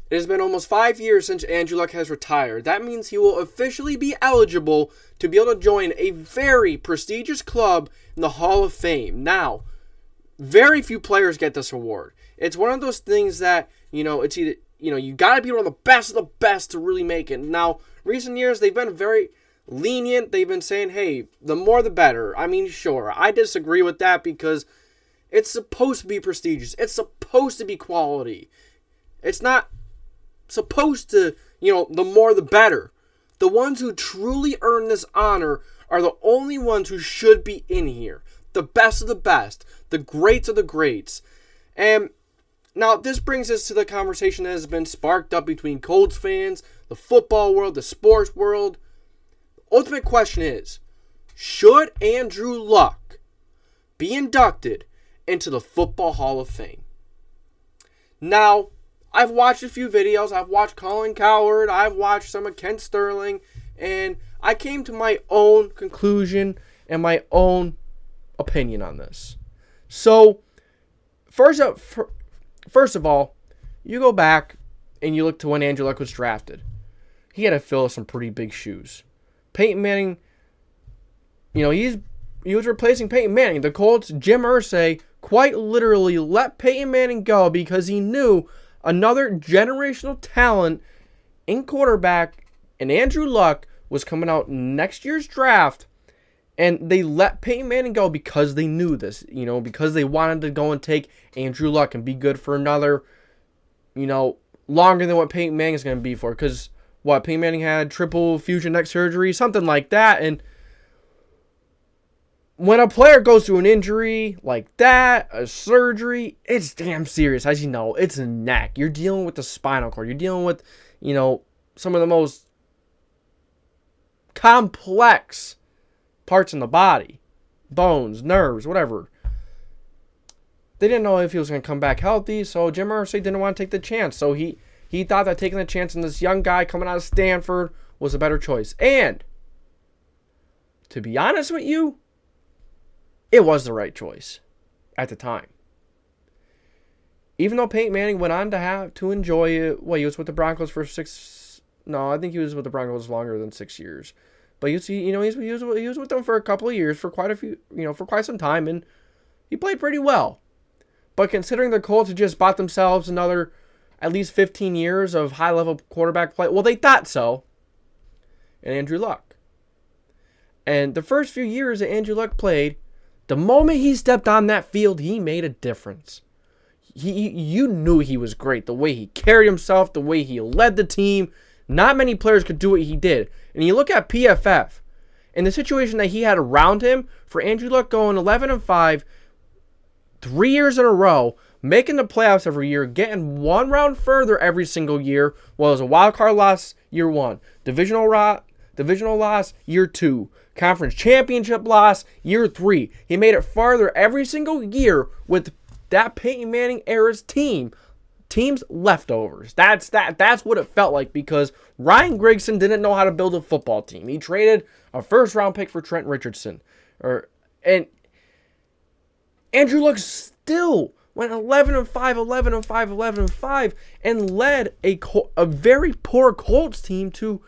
It has been almost 5 years since Andrew Luck has retired. That means he will officially be eligible to be able to join a very prestigious club in the Hall of Fame. Now, very few players get this award. It's one of those things that, it's either, you got to be one of the best to really make it. Now, recent years, they've been very lenient. They've been saying, hey, the more the better. I mean, sure, I disagree with that because it's supposed to be prestigious. It's supposed to be quality. It's not supposed to, the more the better. The ones who truly earn this honor are the only ones who should be in here. The best of the best. The greats of the greats. And now this brings us to the conversation that has been sparked up between Colts fans, the football world, the sports world. The ultimate question is, should Andrew Luck be inducted into the Football Hall of Fame? Now, I've watched a few videos. I've watched Colin Cowherd. I've watched some of Ken Sterling. And I came to my own conclusion and my own opinion on this. So, first of all, you go back and you look to when Andrew Luck was drafted. He had to fill some pretty big shoes. Peyton Manning, he was replacing Peyton Manning. The Colts, Jim Irsay, quite literally let Peyton Manning go because he knew another generational talent in quarterback, and Andrew Luck was coming out next year's draft, and they let Peyton Manning go because they knew this, because they wanted to go and take Andrew Luck and be good for another, longer than what Peyton Manning is going to be for, because Peyton Manning had triple fusion neck surgery, something like that, and when a player goes through an injury like that, a surgery, it's damn serious. As you know, it's a neck. You're dealing with the spinal cord. You're dealing with, some of the most complex parts in the body. Bones, nerves, whatever. They didn't know if he was going to come back healthy, so Jim Irsay didn't want to take the chance. So he thought that taking the chance on this young guy coming out of Stanford was a better choice. And, to be honest with you, it was the right choice at the time. Even though Peyton Manning went on to enjoy it, he was with the Broncos for I think he was with the Broncos longer than 6 years. But he was with them for a couple of years, for quite some time, and he played pretty well. But considering the Colts had just bought themselves another at least 15 years of high-level quarterback play, they thought so. And Andrew Luck. And the first few years that Andrew Luck played, the moment he stepped on that field, he made a difference. You knew he was great. The way he carried himself, the way he led the team. Not many players could do what he did. And you look at PFF, and the situation that he had around him, for Andrew Luck going 11-5, 3 years in a row, making the playoffs every year, getting one round further every single year, it was a wild card loss year 1, divisional loss year 2, conference championship loss year 3. He made it farther every single year with that Peyton Manning era's team's leftovers. That's what it felt like, because Ryan Grigson didn't know how to build a football team. He traded a first round pick for Trent Richardson, and Andrew Luck still went 11-5, and led a very poor Colts team to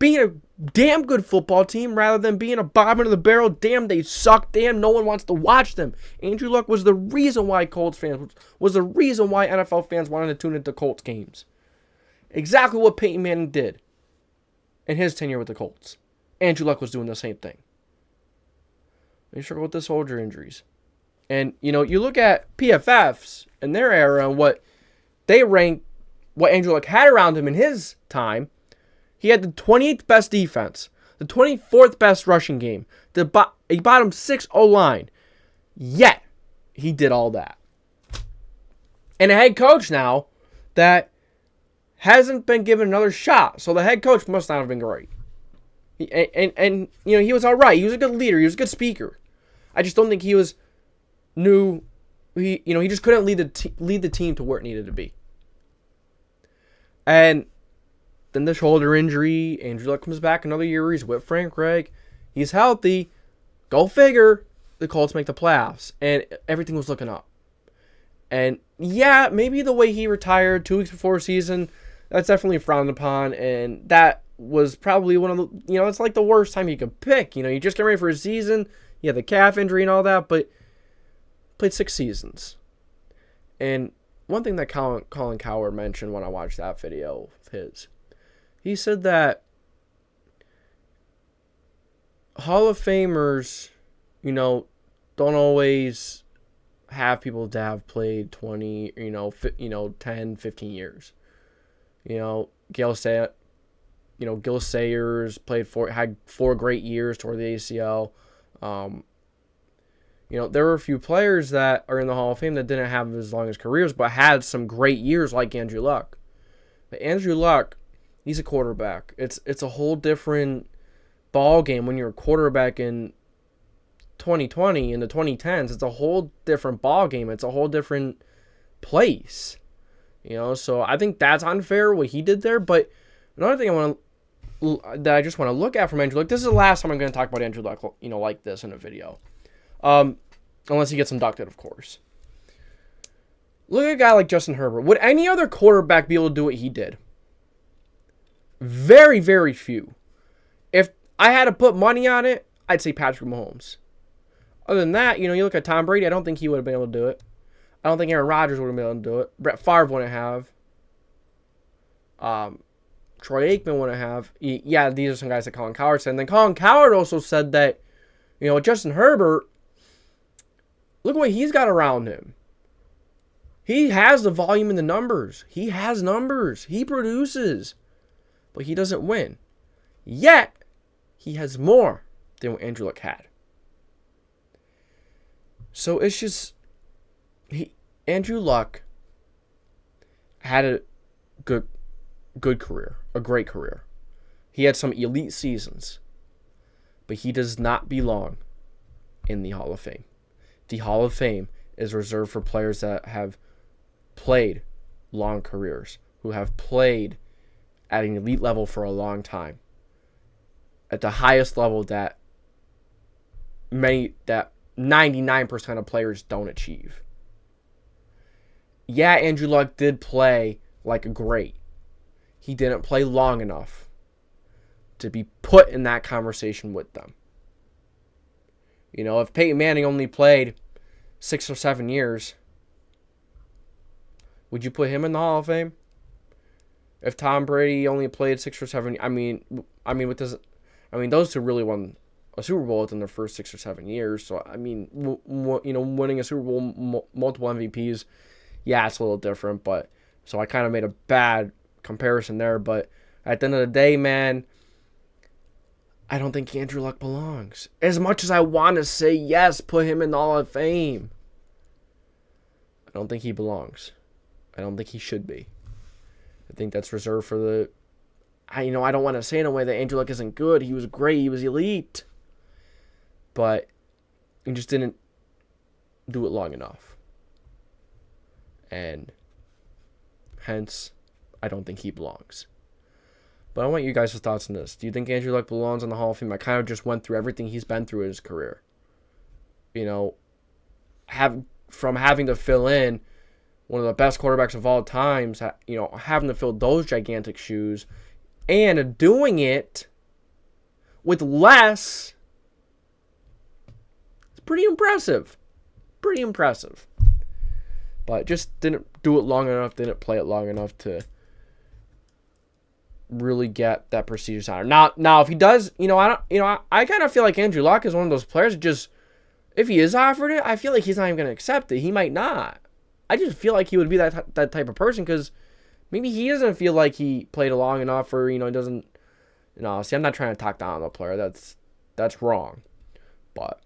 being a damn good football team rather than being a bottom of the barrel. Damn, they suck. Damn, no one wants to watch them. Andrew Luck was the reason why Colts fans, was the reason why NFL fans wanted to tune into Colts games. Exactly what Peyton Manning did in his tenure with the Colts. Andrew Luck was doing the same thing. They struggled with the soldier injuries. And, you look at PFFs in their era and what they rank, what Andrew Luck had around him in his time. He had the 28th best defense, the 24th best rushing game, a bottom 6 O-line. Yet, he did all that. And a head coach now that hasn't been given another shot. So the head coach must not have been great. And he was all right. He was a good leader. He was a good speaker. I just don't think he was he just couldn't lead the team to where it needed to be. And then the shoulder injury, Andrew Luck comes back another year. He's with Frank Reich. He's healthy. Go figure. The Colts make the playoffs. And everything was looking up. And yeah, maybe the way he retired 2 weeks before season, that's definitely frowned upon. And that was probably one of the, it's like the worst time you could pick. You just get ready for a season. You have the calf injury and all that, but played 6 seasons. And one thing that Colin Cowherd mentioned when I watched that video of his, he said that Hall of Famers, don't always have people that have played 20, 10, 15 years. Gil Sayers had 4 great years toward the ACL. There were a few players that are in the Hall of Fame that didn't have as long as careers, but had some great years like Andrew Luck. But Andrew Luck, he's a quarterback. It's a whole different ball game when you're a quarterback in 2020, in the 2010s. It's a whole different ball game. It's a whole different place. So I think that's unfair what he did there. But another thing I just want to look at from Andrew Luck. This is the last time I'm going to talk about Andrew Luck, like this in a video. Unless he gets inducted, of course. Look at a guy like Justin Herbert. Would any other quarterback be able to do what he did? Very, very few. If I had to put money on it, I'd say Patrick Mahomes. Other than that, you look at Tom Brady, I don't think he would have been able to do it. I don't think Aaron Rodgers would have been able to do it. Brett Favre wouldn't have. Troy Aikman wouldn't have. Yeah, these are some guys that Colin Cowherd said. And then Colin Cowherd also said that, Justin Herbert, look what he's got around him. He has the volume and the numbers. He has numbers. He produces. But he doesn't win. Yet, he has more than what Andrew Luck had. So it's just, Andrew Luck had a good career, a great career. He had some elite seasons, but he does not belong in the Hall of Fame. The Hall of Fame is reserved for players that have played long careers, who have played at an elite level for a long time, at the highest level that 99% of players don't achieve. Yeah, Andrew Luck did play like a great. He didn't play long enough to be put in that conversation with them. If Peyton Manning only played 6 or 7 years, would you put him in the Hall of Fame? If Tom Brady only played 6 or 7, those two really won a Super Bowl within their first 6 or 7 years. So winning a Super Bowl, multiple MVPs, yeah, it's a little different. But so I kind of made a bad comparison there. But at the end of the day, man, I don't think Andrew Luck belongs. As much as I want to say yes, put him in the Hall of Fame, I don't think he belongs. I don't think he should be. I think that's reserved for the... I don't want to say in a way that Andrew Luck isn't good. He was great. He was elite. But he just didn't do it long enough. And hence, I don't think he belongs. But I want you guys' thoughts on this. Do you think Andrew Luck belongs in the Hall of Fame? I kind of just went through everything he's been through in his career. From having to fill in one of the best quarterbacks of all times, having to fill those gigantic shoes, and doing it with less. It's pretty impressive. Pretty impressive. But just didn't do it long enough, didn't play it long enough to really get that prestigious honor. Now if he does, I kind of feel like Andrew Luck is one of those players that just, if he is offered it, I feel like he's not even going to accept it. He might not. I just feel like he would be that type of person, because maybe he doesn't feel like he played it long enough, or he doesn't. See, I'm not trying to talk down on the player. That's wrong. But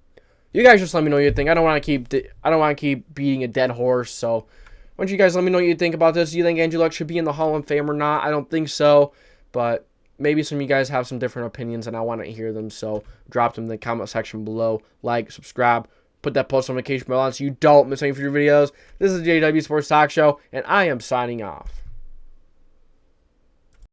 you guys just let me know what you think. I don't want to keep beating a dead horse. So why don't you guys let me know what you think about this? Do you think Andrew Luck should be in the Hall of Fame or not? I don't think so, but maybe some of you guys have some different opinions, and I want to hear them. So drop them in the comment section below. Like, subscribe, put that post notification bell on so you don't miss any future videos. This is JDW Sports Talk Show, and I am signing off.